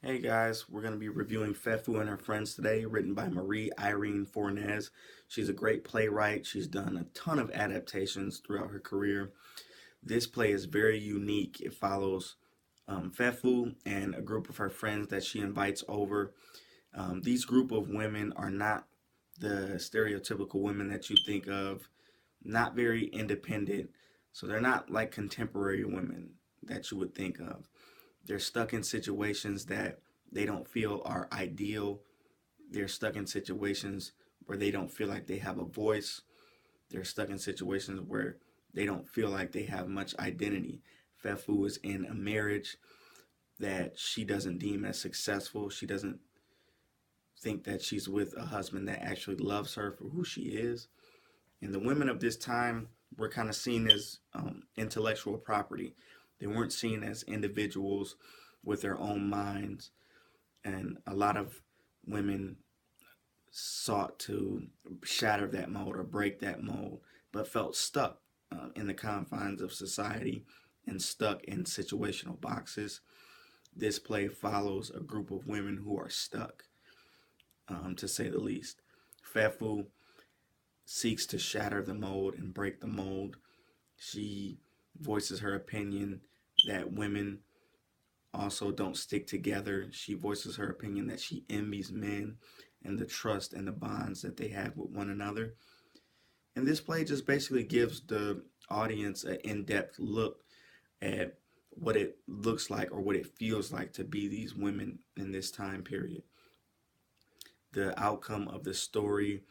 Hey guys, we're going to be reviewing Fefu and Her Friends today, written by Marie Irene Fornez. She's a great playwright. She's done a ton of adaptations throughout her career. This play is very unique. It follows Fefu and a group of her friends that she invites over. These group of women are not the stereotypical women that you think of, not very independent. So they're not like contemporary women that you would think of. They're stuck in situations that they don't feel are ideal. They're stuck in situations where they don't feel like they have a voice. They're stuck in situations where they don't feel like they have much identity. Fefu is in a marriage that she doesn't deem as successful. She doesn't think that she's with a husband that actually loves her for who she is. And the women of this time were kind of seen as intellectual property. They weren't seen as individuals with their own minds. And a lot of women sought to shatter that mold or break that mold, but felt stuck in the confines of society and stuck in situational boxes. This play follows a group of women who are stuck, to say the least. Fefu seeks to shatter the mold and break the mold. She voices her opinion that women also don't stick together. She voices her opinion that she envies men and the trust and the bonds that they have with one another. And this play just basically gives the audience an in depth look at what it looks like or what it feels like to be these women in this time period. The outcome of the story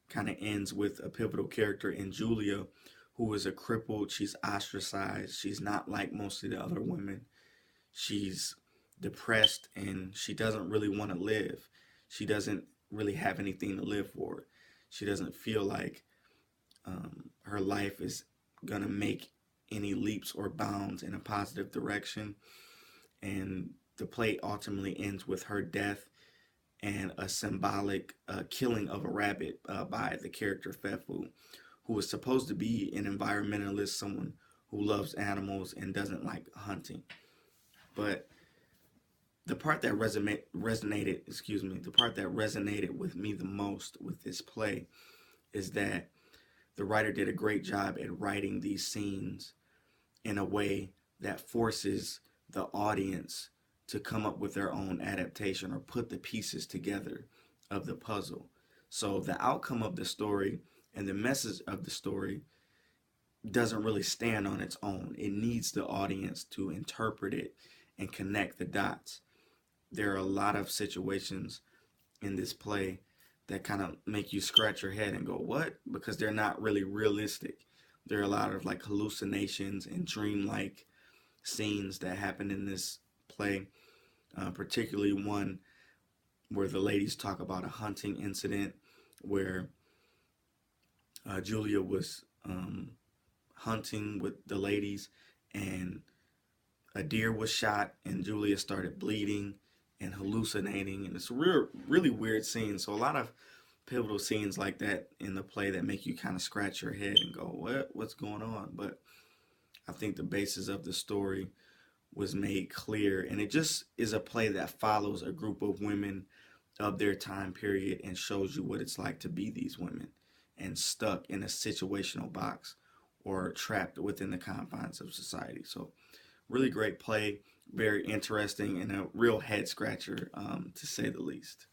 kind of ends with a pivotal character in Julia, who is a crippled. She's ostracized. She's not like most of the other women. She's depressed and she doesn't really want to live. She doesn't really have anything to live for. She doesn't feel like her life is going to make any leaps or bounds in a positive direction. And the play ultimately ends with her death and a symbolic killing of a rabbit by the character Fefu, who is supposed to be an environmentalist, someone who loves animals and doesn't like hunting. But the part that the part that resonated with me the most with this play is that the writer did a great job at writing these scenes in a way that forces the audience to come up with their own adaptation or put the pieces together of the puzzle. So the outcome of the story and the message of the story doesn't really stand on its own. It needs the audience to interpret it and connect the dots. There are a lot of situations in this play that kind of make you scratch your head and go, what? Because they're not really realistic. There are a lot of like hallucinations and dreamlike scenes that happen in this play, particularly one where the ladies talk about a hunting incident where Julia was hunting with the ladies and a deer was shot and Julia started bleeding and hallucinating, and it's a really weird scene. So a lot of pivotal scenes like that in the play that make you kind of scratch your head and go, what's going on? But I think the basis of the story was made clear, and it just is a play that follows a group of women of their time period and shows you what it's like to be these women and stuck in a situational box or trapped within the confines of society. So really great play, very interesting, and a real head scratcher, to say the least.